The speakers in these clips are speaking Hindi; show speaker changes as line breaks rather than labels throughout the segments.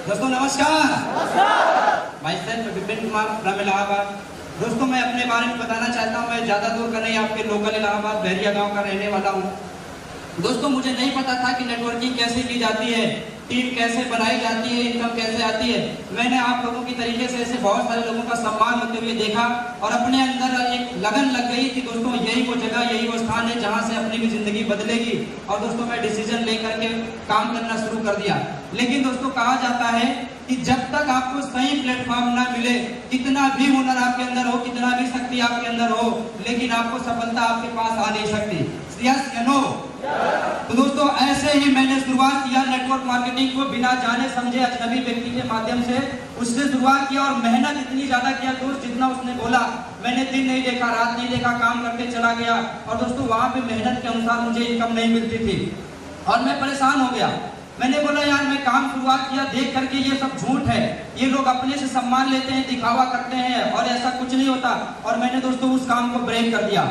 दोस्तों नमस्कार। भाई साहब विपिन कुमार फ्रॉम इलाहाबाद। दोस्तों मैं अपने बारे में बताना चाहता हूँ। मैं ज़्यादा दूर का नहीं, आपके लोकल इलाहाबाद बहरिया गांव का रहने वाला हूँ। दोस्तों मुझे नहीं पता था कि नेटवर्किंग कैसे की जाती है, टीम कैसे बनाई जाती है, इनकम कैसे आती है। मैंने आप लोगों की तरीके से ऐसे बहुत सारे लोगों का सम्मान होते हुए देखा और अपने अंदर एक लगन लग गई कि दोस्तों यही वो जगह, यही वो स्थान है जहां से अपनी भी जिंदगी बदलेगी। और दोस्तों मैं डिसीजन लेकर के काम करना शुरू कर दिया। लेकिन दोस्तों कहा जाता है कि जब तक आपको सही प्लेटफॉर्म ना मिले, कितना भी हुनर आपके अंदर हो, कितना भी शक्ति आपके अंदर हो, लेकिन आपको सफलता आपके पास आ नहीं सकती। यस या नो? तो दोस्तों ऐसे ही मैंने शुरुआत किया नेटवर्क मार्केटिंग को, बिना जाने समझे अजनबी व्यक्ति के माध्यम से उससे शुरुआत किया। और मेहनत इतनी ज्यादा किया दोस्त, जितना उसने बोला मैंने दिन नहीं देखा, रात नहीं देखा, काम करते चला गया। और दोस्तों वहां पे मेहनत के अनुसार मुझे इनकम नहीं मिलती थी और मैं परेशान हो गया। मैंने बोला यार मैं काम शुरुआत किया, देख करके ये सब झूठ है, ये लोग अपने से सम्मान लेते हैं, दिखावा करते हैं और ऐसा कुछ नहीं होता। और मैंने दोस्तों उस काम को ब्रेक कर दिया।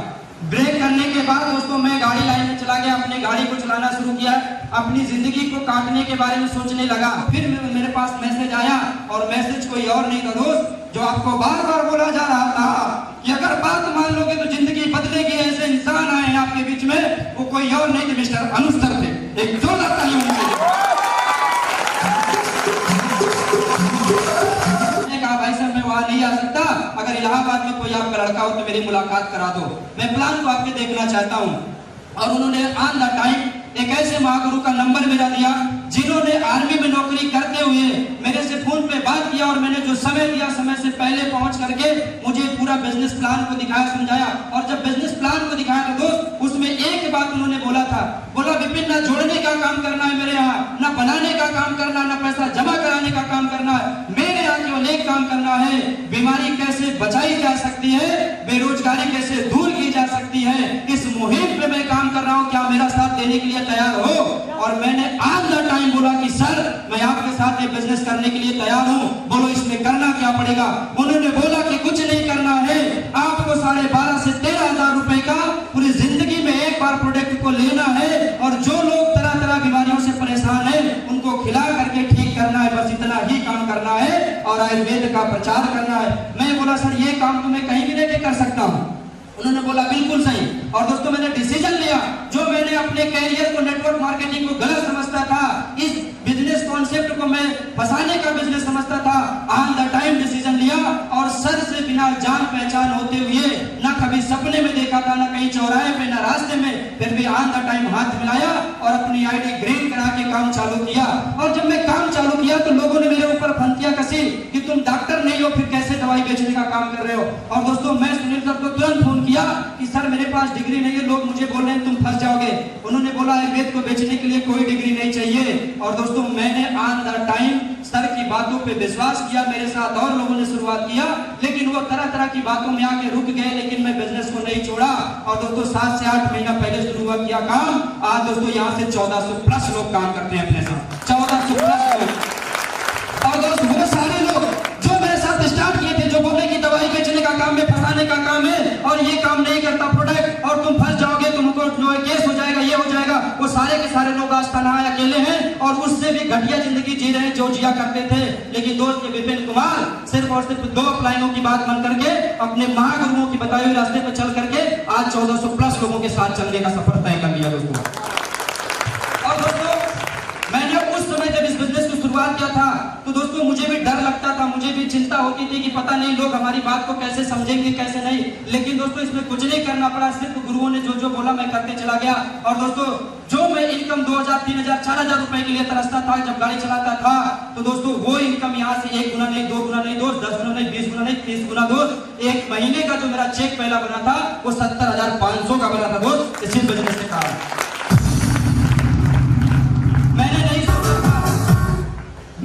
ब्रेक करने के बाद दोस्तों मैं गाड़ी लाइन में चला गया, अपनी गाड़ी को चलाना शुरू किया, अपनी जिंदगी को काटने के बारे में सोचने लगा। फिर मेरे पास मैसेज आया और मैसेज कोई और नहीं था दोस्त, जो आपको बार बार बोला जा रहा था कि अगर बात मान लोगे तो जिंदगी बदलेगी। ऐसे इंसान आए हैं आपके बीच में, वो कोई और नहीं थे, मिस्टर अनुज सर थे। एक जोरदार ताली होनी चाहिए। भाई साहब मैं वहां नहीं आ सकता, अगर इलाहाबाद में कोई आपका लड़का हो तो मेरी मुलाकात करा दो, मैं प्लान को आपके देखना चाहता हूं। और उन्होंने ऑन द टाइम एक ऐसे महागुरु का नंबर मेरा दिया जिन्होंने आर्मी में नौकरी करते हुए मेरे से फोन पे बात किया और मैंने जो समय दिया, समय से पहले पहुंच करके मुझे पूरा बिजनेस प्लान को दिखाया, समझाया। और जब बिजनेस प्लान को दिखाया तो दोस्त उसमें एक बात उन्होंने बोला था, बोला विपिन ना जोड़ने का काम करना है मेरे यहाँ, ना बनाने का काम करना, ना पैसा जमा कराने का काम करना है। मेरे यहाँ केवल एक काम करना है, बीमारी कैसे बचाई जा सकती है, बेरोजगारी कैसे दूर की जा सकती है, इस मुहिम पे मैं काम कर रहा हूँ, क्या मेरा साथ देने के लिए तैयार हो? और मैंने ऑन द टाइम बोला कि सर मैं आपके साथ ये बिजनेस करने के लिए तैयार हूँ, बोलो इसमें करना क्या पड़ेगा? उन्होंने बोला कि कुछ नहीं करना है, आपको 12,500 से 13,000 रुपए का पूरी जिंदगी में एक बार प्रोडक्ट को लेना है और जो लोग तरह तरह बीमारियों से परेशान है उनको खिला करके ठीक करना है, बस इतना ही काम करना है और आयुर्वेद का प्रचार करना है। मैं बोला सर ये काम तो मैं कहीं भी नहीं कर सकता हूँ। उन्होंने बोला बिल्कुल सही। और दोस्तों मैंने डिसीजन लिया, जो मैंने अपने कैरियर को नेटवर्क मार्केटिंग को गलत समझता था, इस बिजनेस कॉन्सेप्ट को मैं फंसाने का बिजनेस समझता था, ऑन द टाइम डिसीजन लिया और सर से बिना जान पहचान होते हुए, ना कभी सपने में देखा था, ना कहीं चौराहे पे, ना रास्ते में, फिर भी ऑन द टाइम हाथ मिलाया और अपनी आईडी ग्रीन करा के काम चालू किया। और जब मैं काम चालू किया तो लोगों ने मेरे ऊपर फंतियां कसी कि तुम डॉक्टर नहीं हो, फिर कैसे दवाई बेचने का काम कर रहे हो? और दोस्तों मैं सुनील सर को तुरंत फोन किया कि सर मेरे पास डिग्री नहीं है, लोग मुझे बोल रहे हैं तुम फंस जाओगे। उन्होंने बोला आयुर्वेद को बेचने के लिए कोई डिग्री नहीं चाहिए। और दोस्तों मैंने ऑन द टाइम सर की बातों पे विश्वास किया, मेरे साथ और लोगों ने शुरुआत किया, लेकिन वो तरह तरह की बातों में आके रुक गए, लेकिन मैं बिजनेस को नहीं छोड़ा। और दोस्तों 7 से 8 महीना पहले शुरू किया काम, आज दोस्तों यहाँ से 1400 प्लस लोग काम करते हैं अपने साथ, 1400 प्लस लोग। और दोस्तों वो सारे लोग जो मेरे साथ स्टार्ट किए थे, जो बोले कि दवाई बेचने का काम है, फंसाने का काम है और ये काम नहीं करता प्रोडक्ट और तुम फंस जाओगे, तुमको जो केस हो जाएगा, ये हो जाएगा, वो सारे के सारे लोग आज तनहा अकेले हैं और उससे भी घटिया जिंदगी जी रहे हैं जो जिया करते थे। लेकिन दोस्त ये विपिन कुमार सिर्फ और सिर्फ 2 लाइनों की बात मन करके अपने महागुरुओं की बताए हुए रास्ते पर चल करके आज 1400 प्लस लोगों के साथ चलने का सफर तय कर लिया दोस्तों। और दोस्तों मैंने उस समय जब इस बिजनेस को शुरुआत किया था तो दोस्तों मुझे भी डर लगता था, मुझे भी चिंता होती थी कि पता नहीं लोग हमारी बात को कैसे समझेंगे, कैसे नहीं। लेकिन दोस्तों इसमें कुछ नहीं करना पड़ा, सिर्फ गुरुओं ने जो जो बोला मैं करते चला गया। और दोस्तों जो मैं इनकम 2,000, 3,000, 4,000 रुपए के लिए तरसता था जब गाड़ी चलाता था, तो दोस्तों वो इनकम यहाँ से 1 गुना नहीं, 2 गुना नहीं दोस्त, 10 गुना नहीं, 20 गुना नहीं, 30 गुना दोस्त। एक महीने का जो मेरा चेक पहला बना था वो 70,500 का बना था दोस्त, इसी बिजनेस के कारण।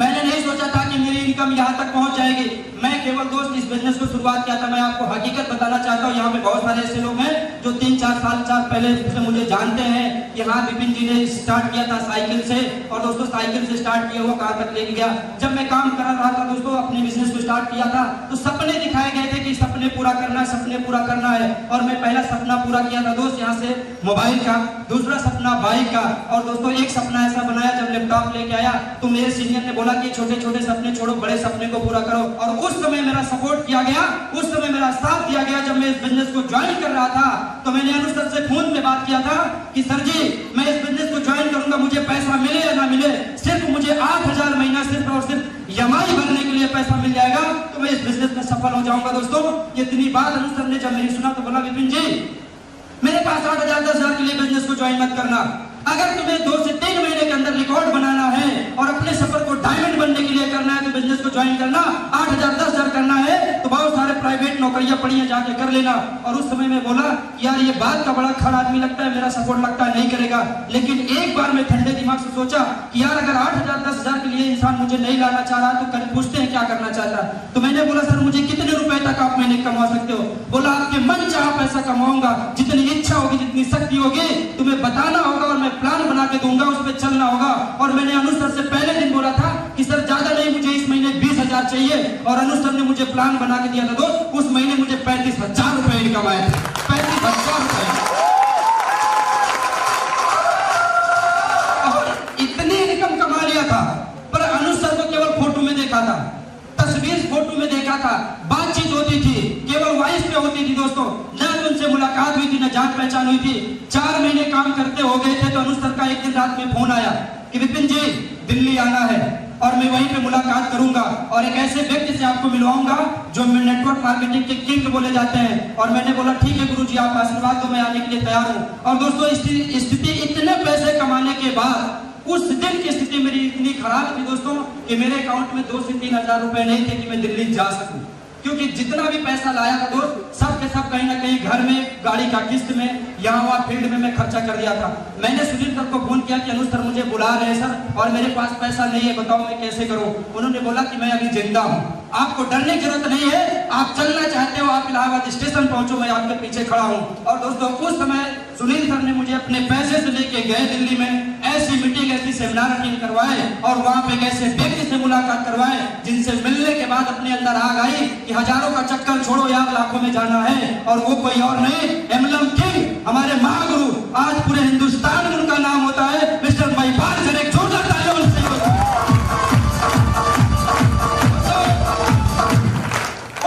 मैंने नहीं सोचा था कि मेरी इनकम यहाँ तक पहुंच जाएगी। मैं केवल दोस्त इस बिजनेस को शुरुआत किया था। मैं आपको हकीकत बताना चाहता हूँ, यहाँ पे बहुत सारे ऐसे लोग हैं जो 3-4 साल पहले से मुझे जानते हैं कि हाँ विपिन जी ने स्टार्ट किया था साइकिल से। और दोस्तों साइकिल से स्टार्ट किया हुआ कहाँ तक लेके गया। जब मैं काम कर रहा था दोस्तों, अपने बिजनेस को स्टार्ट किया था, तो सपने दिखाए गए थे कि सपने पूरा करना है, सपने पूरा करना है। और मैं पहला सपना पूरा किया था दोस्त यहाँ से मोबाइल का, दूसरा सपना बाइक का, और दोस्तों एक सपना ऐसा बनाया जब लैपटॉप लेके आया तो मेरे सीनियर ने बोला कि छोटे छोटे सपने छोड़ो, बड़े सपने को पूरा करो। और उस समय मेरा सपोर्ट किया गया, उस समय मेरा साथ दिया गया। जब मैं इस बिजनेस को ज्वाइन कर रहा था तो मैंने अनु सर से फोन पे बात किया था कि सर जी मैं इस बिजनेस को ज्वाइन करूंगा, मुझे पैसा मिले या ना मिले, सिर्फ मुझे 8,000 महीना सिर्फ और सिर्फ EMI भरने के लिए पैसा मिल जाएगा तो मैं इस बिजनेस में सफल हो जाऊंगा। दोस्तों इतनी बात अनु सर ने जब मेरी सुना तो बोला विपिन जी मेरे पास 8,000 10,000 के लिए बिजनेस को ज्वाइन मत करना। अगर तुम्हें 2 से 3 महीने के अंदर रिकॉर्ड बनाना है और अपने सफर को डायमंड बनने के लिए करना है तो बिजनेस को ज्वाइन करना। 8,000 10,000 करना है तो बहुत सारे प्राइवेट नौकरियां पड़ी हैं, जाके कर लेना। और उस समय में बोला यार ये बात का बड़ा खरा आदमी लगता है, मेरा सपोर्ट लगता है नहीं करेगा। लेकिन एक बार मैं ठंडे दिमाग से सोचा कि यार अगर 8,000 10,000 के लिए इंसान मुझे नहीं लाना चाह रहा तो कल पूछते हैं क्या करना चाहता। तो मैंने बोला सर मुझे कितने रुपए तक आप महीने कमा सकते हो। बोला आपके मन चाह पैसा कमाऊंगा, जितनी इच्छा होगी जितनी शक्ति होगी तुम्हें बताना होगा और मैं प्लान बना के दूंगा, उस पर चलना होगा। और मैंने अनु सर से पहले दिन बोला था कि सर ज्यादा नहीं, मुझे इस महीने 20,000 चाहिए। और अनु सर ने मुझे प्लान बना के दिया था दोस्त, उस महीने मुझे 35,000 रुपए इनकम आए थे। 35,000 रुपए इतनी इनकम कमा लिया था। पर अनु सर को केवल फोटो में देखा था, तस्वीर फोटो में देखा था, बातचीत होती थी केवल वॉइस पे होती थी दोस्तों, न उनसे मुलाकात हुई थी न जान पहचान हुई थी। 4 महीने काम करते हो गए थे तो अनु सर का एक दिन रात में फोन आया कि विपिन जी दिल्ली आना है और मैं वहीं पे मुलाकात करूंगा और एक ऐसे व्यक्ति से आपको मिलवाऊंगा जो नेटवर्क मार्केटिंग के किंग बोले जाते हैं। और मैंने बोला ठीक है गुरुजी आप आशीर्वाद दो, मैं आने के लिए तैयार हूँ। और दोस्तों स्थिति इतने पैसे कमाने के बाद उस दिन की स्थिति मेरी इतनी खराब थी दोस्तों कि मेरे अकाउंट में 2 से 3,000 रुपए नहीं थे कि मैं दिल्ली जा सकूं। क्योंकि जितना भी पैसा लाया था दोस्त सब के सब कहीं ना कहीं घर में, गाड़ी का किस्त में, यहाँ वहाँ फील्ड में मैं खर्चा कर दिया था। मैंने सुनील सर को फोन किया कि अनु सर मुझे बुला रहे हैं सर और मेरे पास पैसा नहीं है, बताओ मैं कैसे करूँ। उन्होंने बोला कि मैं अभी जिंदा हूँ, आपको डरने की जरूरत नहीं है, आप चलना चाहते हो आप इलाहाबाद स्टेशन पहुंचो, मैं आपके पीछे खड़ा हूँ। और दोस्तों उस समय सुनील सर ने मुझे अपने पैसे से लेके गए दिल्ली में, ऐसी मीटिंग ऐसी सेमिनार अटेंड करवाए और वहाँ पे ऐसे व्यक्ति से मुलाकात करवाए जिनसे मिलने के बाद अपने अंदर आग आई कि हजारों का चक्कर छोड़ो यार लाखों में जाना है। और वो कोई और नहीं, एमएलएम किंग हमारे महागुरु, आज पूरे हिंदुस्तान में उनका नाम होता है मिस्टर महिपाल सर। एक जोरदार तालियों से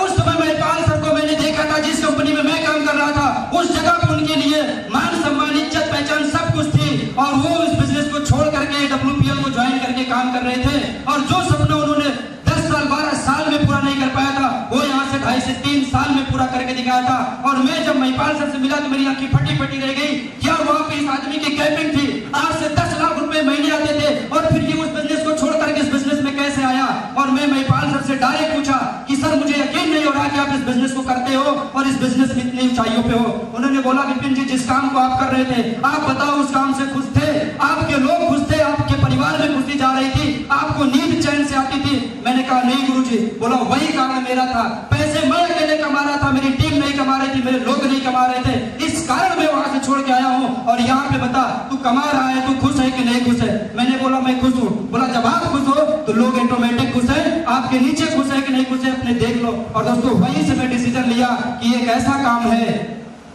उस समय महिपाल सर को मैंने देखा था जिस कंपनी में मैं काम कर रहा था, उस जगह पर उनके लिए मान सम्मान इज्जत पहचान सब कुछ थी और वो इस बिजनेस को छोड़ करके WPL को ज्वाइन करके काम कर रहे थे। और जो सपना उन्होंने 10 साल 12 साल में पूरा नहीं कर पाया था वो यहाँ से 2.5 से 3 साल में पूरा करके दिखाया था। और मैं जब महिपाल सर से मिला तो मेरी आंखें फटी फटी रह गई। क्या वहाँ पे इस आदमी की कैपिंग थी, आज से 10 लाख रुपए महीने आते थे और फिर ये उस बिजनेस को छोड़ करके इस बिजनेस में कैसे आया। और मैं महिपाल सर से डायरेक्ट पूछा कि सर मुझे यकीन नहीं हो रहा कि आप इस बिजनेस को करते हो और इस बिजनेस में इतनी ऊंचाइयों पे हो। उन्होंने बोला विपिन जी जिस काम को आप कर रहे थे आप बताओ उस काम से खुश थे, आपके लोग खुश थे, आपके परिवार में खुशी जा रही थी, आपको नींद चैन से आती थी। मैंने कहा नहीं गुरुजी। बोला वही कारण मेरा था, पैसे मैं अकेले कमा रहा था, मेरी टीम नहीं कमा रही थी, मेरे लोग नहीं कमा रहे थे, इस कारण मैं वहां से छोड़ के आया हूँ। और यहाँ पे बता तू कमा रहा है, तू खुश है कि नहीं खुश है। मैंने बोला मैं खुश हूँ। बोला जब आप खुश हो तो लोग ऑटोमेटिक खुश है, आपके नीचे खुश है कि नहीं खुश है अपने देख लो। और दोस्तों वहीं से मैं डिसीजन लिया कि एक ऐसा काम है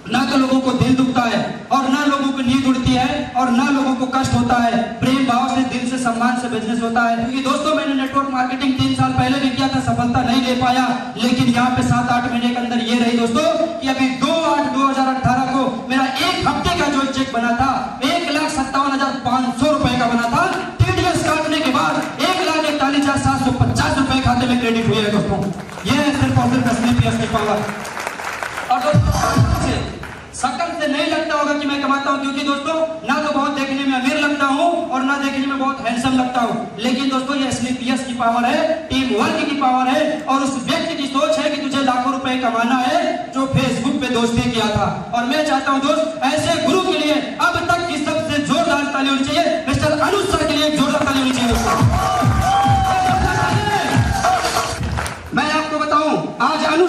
ना तो लोगों को दिल दुखता है और ना लोगों को नींद उड़ती है और ना लोगों को कष्ट होता है, प्रेम भाव से दिल से सम्मान से बिजनेस होता है। क्योंकि दोस्तों मैंने नेटवर्क मार्केटिंग 3 साल पहले भी किया था, सफलता नहीं ले पाया, लेकिन यहाँ पे 7-8 महीने के अंदर ये रही दोस्तों कि अभी 2/8/2018 को मेरा एक हफ्ते का जो चेक बना था 1,57,500 रुपए का बना था। TDS काटने के बाद 1,41,750 रुपए खाते में क्रेडिट हुए है दोस्तों। ये सिर्फ और सिर्फ SNPS की पावर। और दोस्तों शकल से नहीं लगता होगा कि मैं कमाता हूं, क्योंकि दोस्तों ना तो बहुत देखने में अमीर लगता हूं और ना देखने में बहुत हैंडसम लगता हूं, लेकिन दोस्तों ये SNPS की पावर है, टीम वर्क की पावर है और उस व्यक्ति की सोच है कि तुझे लाखों रुपए कमाना है जो फेसबुक पे दोस्ती किया था। और मैं चाहता हूं दोस्त ऐसे गुरु के लिए अब तक की सबसे जोरदार ताली होनी चाहिए, मिस्टर अनु सर के लिए जोरदार ताली होनी चाहिए। मैं आपको बताऊं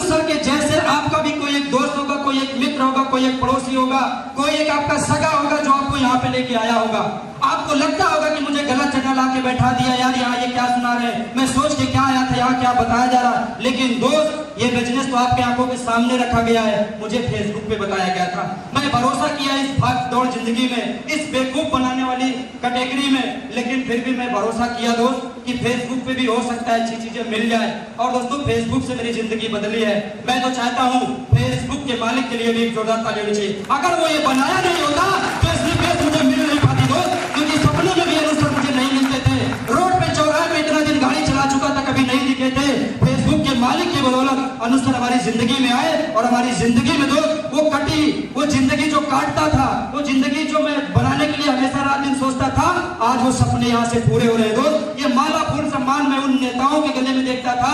सर के जैसे आपका भी कोई एक दोस्त होगा, कोई एक मित्र होगा, कोई एक पड़ोसी होगा, कोई एक आपका सगा होगा जो आपको यहाँ पे लेके आया होगा। आपको लगता होगा कि मुझे गलत जगह ला के बैठा दिया, यार यहाँ ये क्या सुना रहे, मैं सोच के क्या आया था, यहाँ क्या बताया जा रहा। लेकिन दोस्त, ये बिजनेस तो आपके आंखों के सामने रखा गया है, मुझे फेसबुक पे बताया गया था। मैंने भरोसा किया इस भाग दौड़ जिंदगी में, इस बेवकूफ बनाने वाली कैटेगरी में, लेकिन फिर भी मैं भरोसा किया दोस्त कि फेसबुक पे भी हो सकता है अच्छी चीजें मिल जाए। और दोस्तों, फेसबुक से मेरी जिंदगी बदली है। मैं तो चाहता हूँ फेसबुक के मालिक के लिए भी एक जोरदार ताली होनी चाहिए। अगर वो ये बनाया नहीं होता तो इस रिक्वेस्ट मुझे मिल नहीं पाती दोस्त, क्योंकि सपनों में भी अनुसार मुझे नहीं मिलते थे। रोड पे चौराहे पे इतना दिन गाड़ी चला चुका था, कभी नहीं दिखे थे। फेसबुक के मालिक की बदौलत अनुसार हमारी जिंदगी में आए और हमारी जिंदगी में दोस्त वो कटी, वो जिंदगी जो काटता था, वो जिंदगी जो मैं बनाने के लिए हमेशा रात दिन सोचता था, आज वो सपने यहाँ से पूरे हो रहे दोस्त। ये माला फूल सम्मान मैं उन नेताओं के गले में देखता था।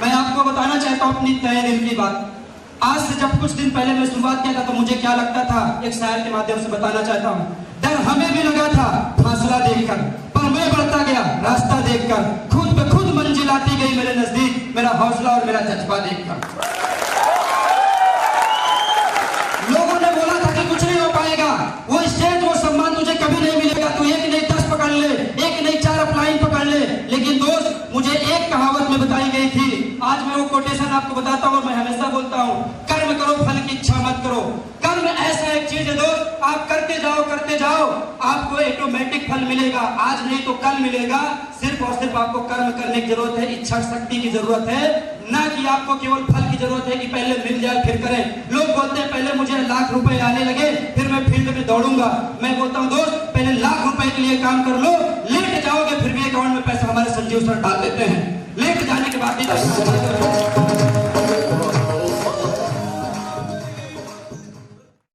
मैं आपको बताना चाहता हूँ अपनी तहे दिल की बात। आज से जब कुछ दिन पहले मैं शुरुआत किया था तो मुझे क्या लगता था, एक शायर के माध्यम से बताना चाहता हूँ। डर हमें भी लगा था फासला देखकर, पर मैं बढ़ता गया रास्ता देखकर। खुद पे खुद मंजिल आती गई मेरे नजदीक, मेरा हौसला और मेरा जज्बा देखकर। लोगों ने बोला था कि कुछ नहीं हो पाएगा, वो स्टेज वो सम्मान तुझे कभी नहीं मिलेगा, तू एक नहीं 10 पकड़ ले, एक नहीं 4 अपलाइन पकड़ ले। लेकिन दोस्त, मुझे एक कहावत में बताई गई थी, आज मैं वो कोटेशन आपको बताता हूँ और मैं हमेशा बोलता हूँ, कर्म करो फल की इच्छा मत करो। कर्म ऐसा एक चीज है दोस्त, आप करते जाओ, आपको ऑटोमेटिक फल मिलेगा, आज नहीं तो कल मिलेगा। सिर्फ और सिर्फ आपको कर्म करने की जरूरत है, इच्छा शक्ति की जरूरत है, ना कि आपको केवल फल की जरूरत है कि पहले मिल जाए फिर करें। लोग बोलते हैं पहले मुझे लाख रुपए आने लगे फिर मैं फील्ड में दौड़ूंगा। मैं बोलता हूँ दोस्त, पहले लाख रुपए के लिए काम कर लो, लेट जाओगे फिर भी अकाउंट में पैसा हमारे संजीव सर डाल देते हैं, लेट जाने के बाद भी